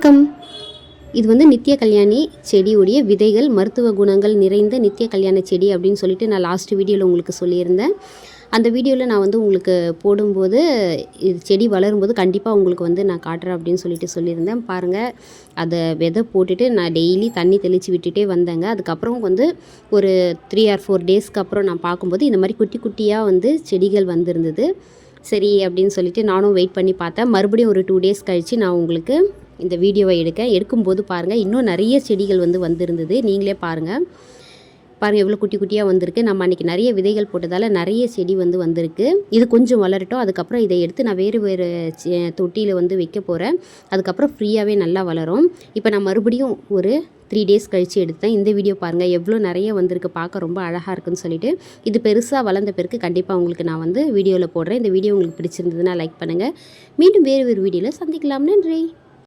வணக்கம். இது வந்து நித்திய கல்யாணி செடியுடைய விதைகள், மருத்துவ குணங்கள் நிறைந்த நித்திய கல்யாண செடி அப்படின்னு சொல்லிட்டு நான் லாஸ்ட் வீடியோவில் உங்களுக்கு சொல்லியிருந்தேன். அந்த வீடியோவில் நான் வந்து உங்களுக்கு போடும்போது இது செடி வளரும்போது கண்டிப்பாக உங்களுக்கு வந்து நான் காட்டுறேன் அப்படின்னு சொல்லியிருந்தேன். பாருங்கள், அதை விதை போட்டுட்டு நான் டெய்லி தண்ணி தெளித்து விட்டுட்டே வந்தேங்க. அதுக்கப்புறம் வந்து ஒரு 3 or 4 டேஸ்க்கு அப்புறம் நான் பார்க்கும்போது இந்த மாதிரி குட்டி குட்டியாக வந்து செடிகள் வந்திருந்தது. சரி அப்படின்னு சொல்லிட்டு நானும் வெயிட் பண்ணி பார்த்தேன். மறுபடியும் ஒரு 2 டேஸ் கழித்து நான் உங்களுக்கு இந்த வீடியோவை எடுக்கும்போது பாருங்கள், இன்னும் நிறைய செடிகள் வந்து வந்திருந்தது. நீங்களே பாருங்கள் எவ்வளோ குட்டி குட்டியாக வந்திருக்கு. நம்ம அன்றைக்கி நிறைய விதைகள் போட்டதால் நிறைய செடி வந்து வந்திருக்கு. இது கொஞ்சம் வளரட்டும். அதுக்கப்புறம் இதை எடுத்து நான் வேறு தொட்டியில் வந்து வைக்க போகிறேன். அதுக்கப்புறம் ஃப்ரீயாகவே நல்லா வளரும். இப்போ நான் மறுபடியும் ஒரு 3 டேஸ் கழித்து எடுத்தேன். இந்த வீடியோ பாருங்கள், எவ்வளோ நிறைய வந்திருக்கு. பார்க்க ரொம்ப அழகாக இருக்குன்னு சொல்லிட்டு இது பெருசாக வளர்ந்த பிறகு கண்டிப்பாக உங்களுக்கு நான் வந்து வீடியோவில் போடுறேன். இந்த வீடியோ உங்களுக்கு பிடிச்சிருந்ததுன்னா லைக் பண்ணுங்கள். மீண்டும் வேறு வீடியோவில் சந்திக்கலாம். நன்றி.